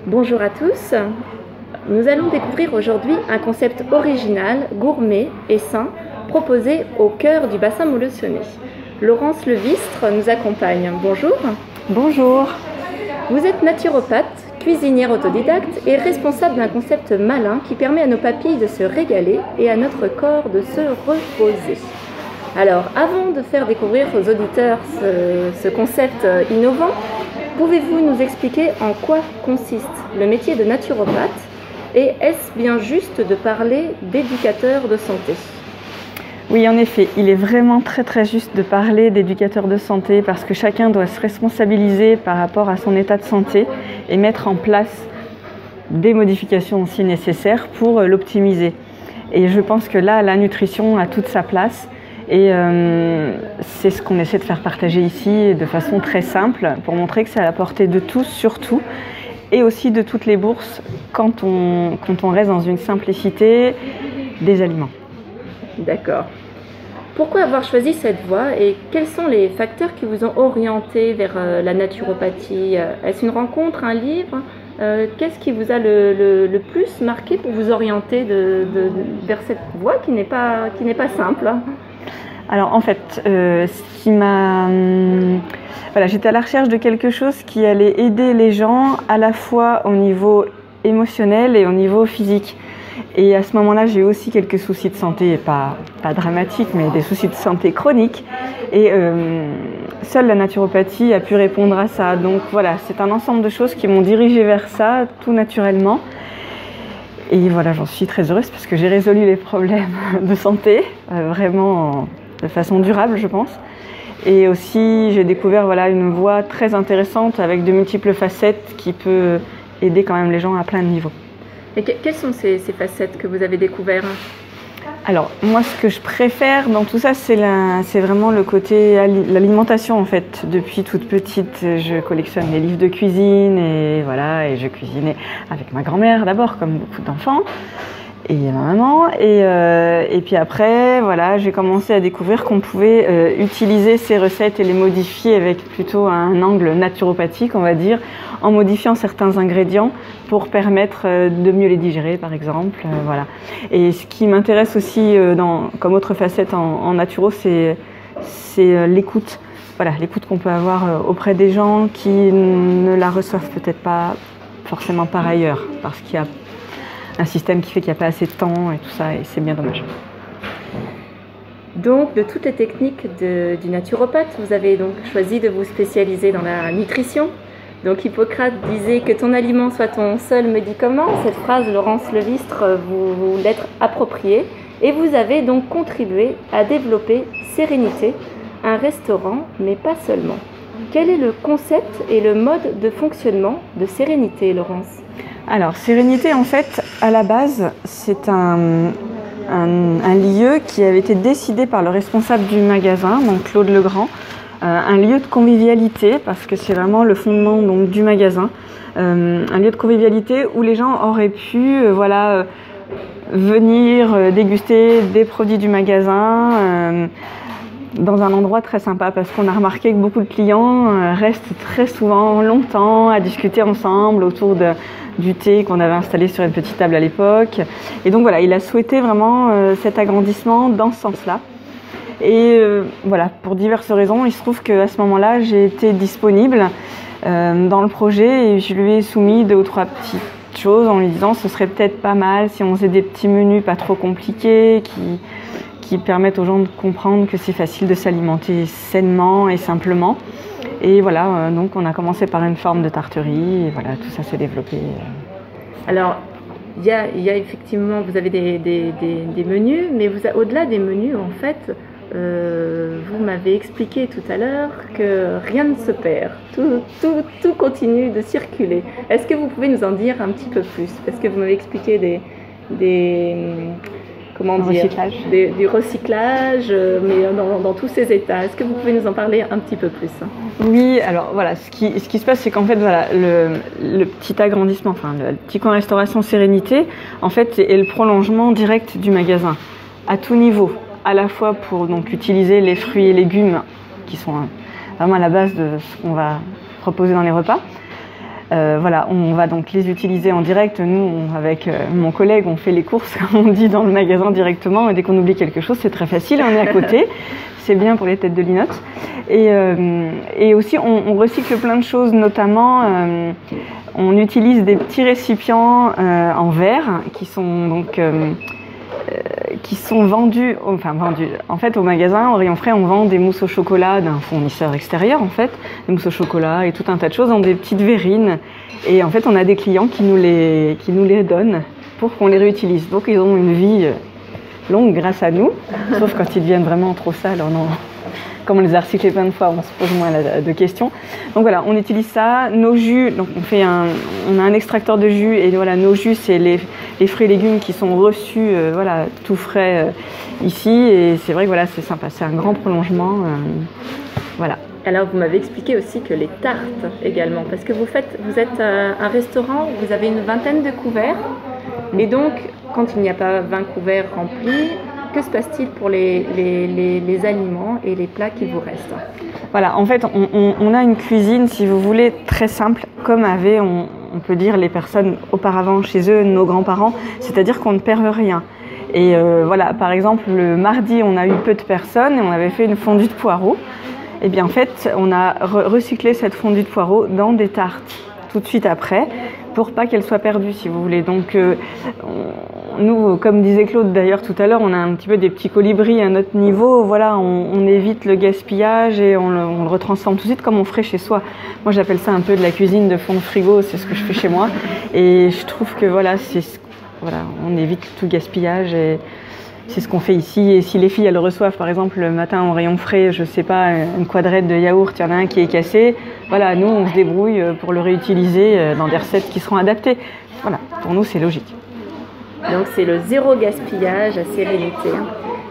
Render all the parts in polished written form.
Bonjour à tous. Nous allons découvrir aujourd'hui un concept original, gourmet et sain, proposé au cœur du bassin montluçonnais. Laurence Levistre nous accompagne. Bonjour. Bonjour. Vous êtes naturopathe, cuisinière autodidacte et responsable d'un concept malin qui permet à nos papilles de se régaler et à notre corps de se reposer. Alors, avant de faire découvrir aux auditeurs ce concept innovant, pouvez-vous nous expliquer en quoi consiste le métier de naturopathe et est-ce bien juste de parler d'éducateur de santé ? Oui, en effet, il est vraiment très juste de parler d'éducateur de santé parce que chacun doit se responsabiliser par rapport à son état de santé et mettre en place des modifications aussi nécessaires pour l'optimiser. Et je pense que là, la nutrition a toute sa place. Et c'est ce qu'on essaie de faire partager ici de façon très simple pour montrer que c'est à la portée de tous surtout et aussi de toutes les bourses quand on reste dans une simplicité des aliments. D'accord. Pourquoi avoir choisi cette voie et quels sont les facteurs qui vous ont orienté vers la naturopathie ? Est-ce une rencontre, un livre ? Qu'est-ce qui vous a le plus marqué pour vous orienter vers cette voie qui n'est pas simple ? Alors en fait, ce qui m'a... Voilà, j'étais à la recherche de quelque chose qui allait aider les gens à la fois au niveau émotionnel et au niveau physique. Et à ce moment-là, j'ai eu aussi quelques soucis de santé, pas dramatiques, mais des soucis de santé chroniques. Et seule la naturopathie a pu répondre à ça. Donc voilà, c'est un ensemble de choses qui m'ont dirigée vers ça, tout naturellement. Et voilà, j'en suis très heureuse parce que j'ai résolu les problèmes de santé, vraiment de façon durable, je pense. Et aussi, j'ai découvert une voie très intéressante avec de multiples facettes qui peut aider quand même les gens à plein de niveaux. Et quelles sont ces facettes que vous avez découvertes ? Alors, moi, ce que je préfère dans tout ça, c'est vraiment le côté l'alimentation, en fait. Depuis toute petite, je collectionne les livres de cuisine et voilà, et je cuisinais avec ma grand-mère d'abord, comme beaucoup d'enfants, et ma maman. Et puis après, voilà, j'ai commencé à découvrir qu'on pouvait utiliser ces recettes et les modifier avec plutôt un angle naturopathique, on va dire, en modifiant certains ingrédients pour permettre de mieux les digérer, par exemple. Voilà. Et ce qui m'intéresse aussi comme autre facette en naturo, c'est l'écoute. Voilà, l'écoute qu'on peut avoir auprès des gens qui ne la reçoivent peut-être pas forcément par ailleurs, parce qu'il y a un système qui fait qu'il n'y a pas assez de temps et tout ça, et c'est bien dommage. Donc, de toutes les techniques du naturopathe, vous avez donc choisi de vous spécialiser dans la nutrition. Donc Hippocrate disait que ton aliment soit ton seul médicament. Cette phrase, Laurence Levistre, vous l'êtes appropriée et vous avez donc contribué à développer Sérénité, un restaurant, mais pas seulement. Quel est le concept et le mode de fonctionnement de Sérénité, Laurence ? Alors, Sérénité, en fait, à la base, c'est un lieu qui avait été décidé par le responsable du magasin, donc Claude Legrand, un lieu de convivialité, parce que c'est vraiment le fondement donc, du magasin, un lieu de convivialité où les gens auraient pu venir déguster des produits du magasin dans un endroit très sympa, parce qu'on a remarqué que beaucoup de clients restent très souvent longtemps à discuter ensemble autour du thé qu'on avait installé sur une petite table à l'époque. Et donc voilà, il a souhaité vraiment cet agrandissement dans ce sens-là. Et voilà, pour diverses raisons, il se trouve qu'à ce moment-là, j'ai été disponible dans le projet et je lui ai soumis 2 ou 3 petites choses en lui disant ce serait peut-être pas mal si on faisait des petits menus pas trop compliqués qui permettent aux gens de comprendre que c'est facile de s'alimenter sainement et simplement. Et voilà, donc on a commencé par une forme de tarterie et voilà, tout ça s'est développé. Alors, il y a effectivement, vous avez des menus, mais au-delà des menus, en fait, vous m'avez expliqué tout à l'heure que rien ne se perd, tout continue de circuler. Est-ce que vous pouvez nous en dire un petit peu plus ? Parce que vous m'avez expliqué du recyclage, mais dans tous ces états. Est-ce que vous pouvez nous en parler un petit peu plus ? Oui, alors voilà, ce qui se passe, c'est qu'en fait, voilà, le petit agrandissement, enfin le petit coin restauration Sérénité, en fait, est le prolongement direct du magasin, à tout niveau, à la fois pour donc utiliser les fruits et légumes qui sont vraiment à la base de ce qu'on va proposés dans les repas. Voilà, on va donc les utiliser en direct. Nous, avec mon collègue, on fait les courses, comme on dit, dans le magasin directement. Et dès qu'on oublie quelque chose, c'est très facile, on est à côté. C'est bien pour les têtes de linotte. Et aussi, on recycle plein de choses, notamment, on utilise des petits récipients en verre qui sont donc vendus. En fait, au magasin, au rayon frais, on vend des mousses au chocolat d'un fournisseur extérieur, en fait, des mousses au chocolat et tout un tas de choses dans des petites verrines. Et en fait, on a des clients qui nous les donnent pour qu'on les réutilise. Donc, ils ont une vie longue grâce à nous, sauf quand ils deviennent vraiment trop sales. Comme on les a recyclés plein de fois, on se pose moins de questions. Donc voilà, on utilise ça. Nos jus, donc on a un extracteur de jus et voilà, nos jus, c'est les fruits et légumes qui sont reçus, voilà, tout frais ici. Et c'est vrai que voilà, c'est sympa, c'est un grand prolongement. Voilà. Alors vous m'avez expliqué aussi que les tartes également, parce que vous êtes un restaurant où vous avez une vingtaine de couverts. Et donc, quand il n'y a pas 20 couverts remplis, que se passe-t-il pour les aliments et les plats qui vous restent? Voilà, en fait, on a une cuisine, si vous voulez, très simple, comme avaient, on peut dire, les personnes auparavant chez eux, nos grands-parents, c'est-à-dire qu'on ne perd rien. Et voilà, par exemple, le mardi, on a eu peu de personnes et on avait fait une fondue de poireaux. Et bien, en fait, on a recyclé cette fondue de poireaux dans des tartes tout de suite après, pour pas qu'elle soit perdue, si vous voulez. Donc, nous, comme disait Claude d'ailleurs tout à l'heure, on a un petit peu des petits colibris à notre niveau. Voilà, on évite le gaspillage et on le retransforme tout de suite comme on ferait chez soi. Moi, j'appelle ça un peu de la cuisine de fond de frigo, c'est ce que je fais chez moi. Et je trouve que voilà, on évite tout gaspillage et c'est ce qu'on fait ici. Et si les filles, elles reçoivent, par exemple, le matin au rayon frais, je sais pas, une quadrette de yaourt, il y en a un qui est cassé. Voilà, nous, on se débrouille pour le réutiliser dans des recettes qui seront adaptées. Voilà, pour nous, c'est logique. Donc, c'est le zéro gaspillage à Sérénité.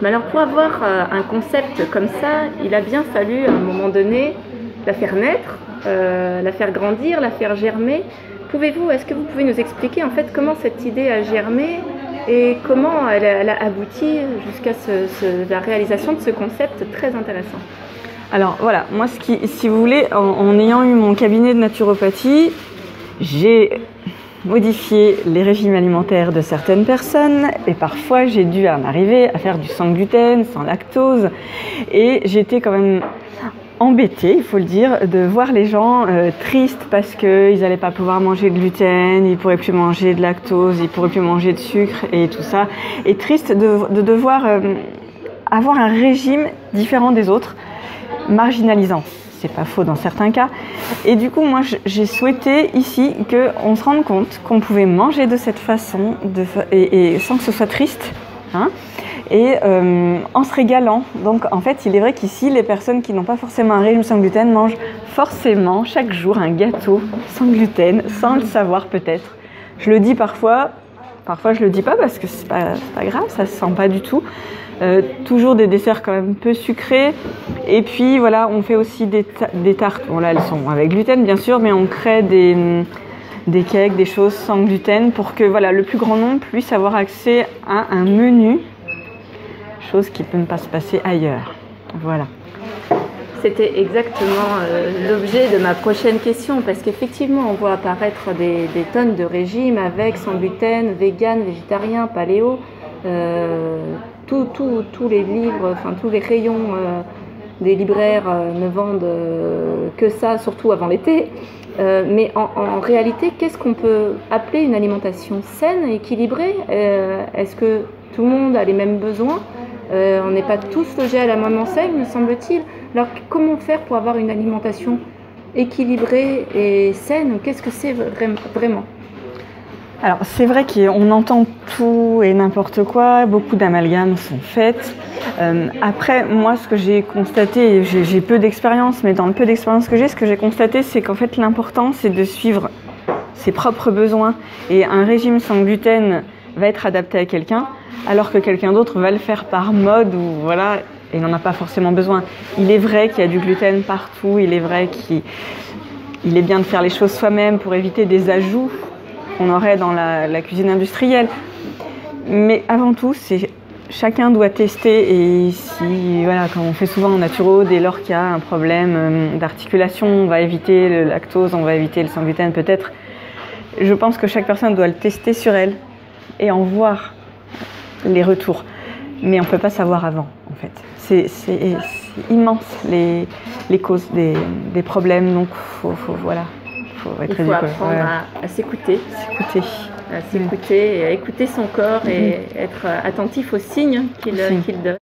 Mais alors, pour avoir un concept comme ça, il a bien fallu, à un moment donné, la faire naître, la faire grandir, la faire germer. Est-ce que vous pouvez nous expliquer, en fait, comment cette idée a germé et comment elle a abouti jusqu'à la réalisation de ce concept très intéressant? Alors voilà, moi si vous voulez, en ayant eu mon cabinet de naturopathie, j'ai modifié les régimes alimentaires de certaines personnes et parfois j'ai dû en arriver à faire du sans gluten, sans lactose et j'étais quand même embêtée, il faut le dire, de voir les gens tristes parce qu'ils n'allaient pas pouvoir manger de gluten, ils ne pourraient plus manger de lactose, ils ne pourraient plus manger de sucre et tout ça. Et triste de devoir avoir un régime différent des autres, marginalisant. C'est pas faux dans certains cas. Et du coup, moi, j'ai souhaité ici qu'on se rende compte qu'on pouvait manger de cette façon et sans que ce soit triste. Hein, et en se régalant. Donc en fait, il est vrai qu'ici, les personnes qui n'ont pas forcément un régime sans gluten mangent forcément chaque jour un gâteau sans gluten, sans le savoir peut-être. Je le dis parfois je le dis pas parce que c'est pas grave, ça se sent pas du tout. Toujours des desserts quand même peu sucrés. Et puis voilà, on fait aussi des tartes. Bon là, elles sont avec gluten bien sûr, mais on crée des cakes, des choses sans gluten pour que voilà, le plus grand nombre puisse avoir accès à un menu, chose qui ne peut pas se passer ailleurs. Voilà. C'était exactement l'objet de ma prochaine question, parce qu'effectivement, on voit apparaître des tonnes de régimes avec, sans gluten, vegan, végétarien, paléo. Tous les livres, enfin tous les rayons des libraires ne vendent que ça, surtout avant l'été. Mais en réalité, qu'est-ce qu'on peut appeler une alimentation saine et équilibrée? Est-ce que tout le monde a les mêmes besoins? On n'est pas tous logés à la même enseigne, me semble-t-il. Alors, comment faire pour avoir une alimentation équilibrée et saine? Qu'est-ce que c'est vraiment? Alors, c'est vrai qu'on entend tout et n'importe quoi, beaucoup d'amalgames sont faites. Après, moi, ce que j'ai constaté, j'ai peu d'expérience, mais dans le peu d'expérience que j'ai, ce que j'ai constaté, c'est qu'en fait, l'important, c'est de suivre ses propres besoins. Et un régime sans gluten va être adapté à quelqu'un, alors que quelqu'un d'autre va le faire par mode ou voilà, et n'en a pas forcément besoin. Il est vrai qu'il y a du gluten partout, il est vrai qu'il est bien de faire les choses soi-même pour éviter des ajouts qu'on aurait dans la cuisine industrielle. Mais avant tout, c'est chacun doit tester et si, voilà, comme on fait souvent en naturo, dès lors qu'il y a un problème d'articulation, on va éviter le lactose, on va éviter le sans gluten peut-être. Je pense que chaque personne doit le tester sur elle et en voir les retours. Mais on ne peut pas savoir avant, en fait. C'est immense les causes des problèmes, donc voilà. Il faut apprendre à s'écouter. À s'écouter et à écouter son corps et être attentif aux signes qu'il donne.